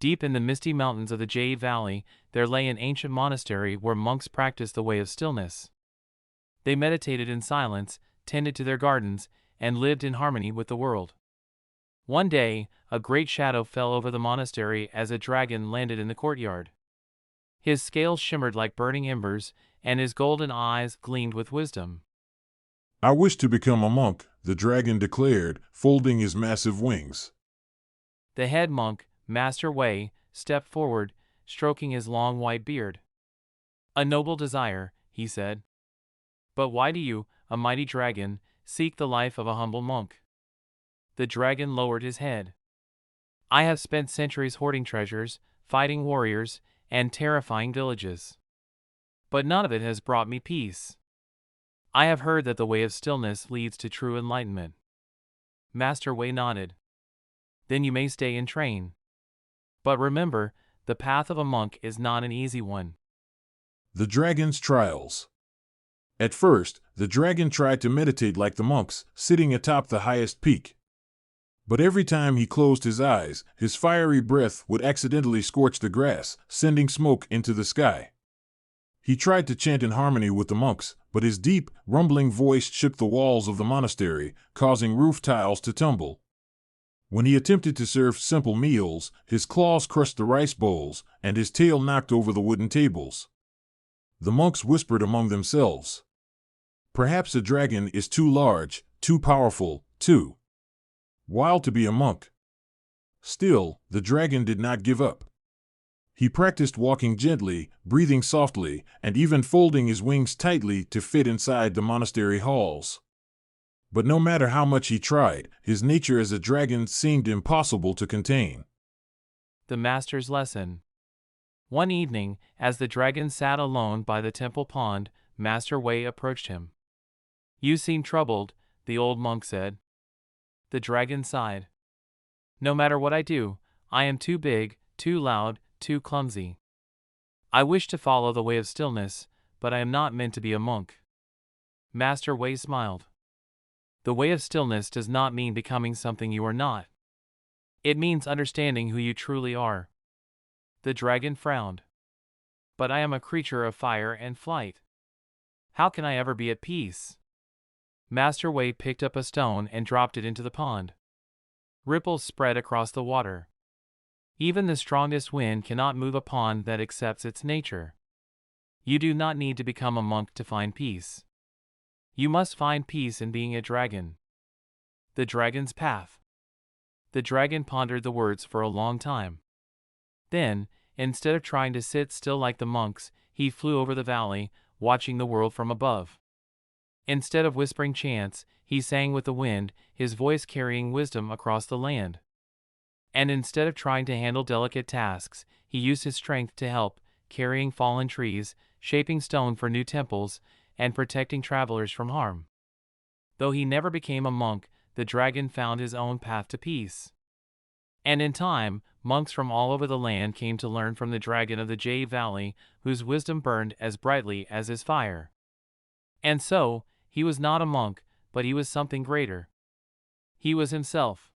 Deep in the misty mountains of the Jade Valley, there lay an ancient monastery where monks practiced the way of stillness. They meditated in silence, tended to their gardens, and lived in harmony with the world. One day, a great shadow fell over the monastery as a dragon landed in the courtyard. His scales shimmered like burning embers, and his golden eyes gleamed with wisdom. "I wish to become a monk," the dragon declared, folding his massive wings. The head monk, Master Wei, stepped forward, stroking his long white beard. "A noble desire," he said. "But why do you, a mighty dragon, seek the life of a humble monk?" The dragon lowered his head. "I have spent centuries hoarding treasures, fighting warriors, and terrifying villages. But none of it has brought me peace. I have heard that the way of stillness leads to true enlightenment." Master Wei nodded. "Then you may stay and train. But remember, the path of a monk is not an easy one." The dragon's trials. At first, the dragon tried to meditate like the monks, sitting atop the highest peak. But every time he closed his eyes, his fiery breath would accidentally scorch the grass, sending smoke into the sky. He tried to chant in harmony with the monks, but his deep, rumbling voice shook the walls of the monastery, causing roof tiles to tumble. When he attempted to serve simple meals, his claws crushed the rice bowls, and his tail knocked over the wooden tables. The monks whispered among themselves, "Perhaps a dragon is too large, too powerful, too wild to be a monk." Still, the dragon did not give up. He practiced walking gently, breathing softly, and even folding his wings tightly to fit inside the monastery halls. But no matter how much he tried, his nature as a dragon seemed impossible to contain. The master's lesson. One evening, as the dragon sat alone by the temple pond, Master Wei approached him. "You seem troubled," the old monk said. The dragon sighed. "No matter what I do, I am too big, too loud, too clumsy. I wish to follow the way of stillness, but I am not meant to be a monk." Master Wei smiled. "The way of stillness does not mean becoming something you are not. It means understanding who you truly are." The dragon frowned. "But I am a creature of fire and flight. How can I ever be at peace?" Master Wei picked up a stone and dropped it into the pond. Ripples spread across the water. Even the strongest wind cannot move a pond that accepts its nature. You do not need to become a monk to find peace. You must find peace in being a dragon. The dragon's path. The dragon pondered the words for a long time. Then, instead of trying to sit still like the monks, he flew over the valley, watching the world from above. Instead of whispering chants, he sang with the wind, his voice carrying wisdom across the land. And instead of trying to handle delicate tasks, he used his strength to help, carrying fallen trees, shaping stone for new temples, and protecting travelers from harm. Though he never became a monk, the dragon found his own path to peace. And in time, monks from all over the land came to learn from the dragon of the Jade Valley, whose wisdom burned as brightly as his fire. And so, he was not a monk, but he was something greater. He was himself.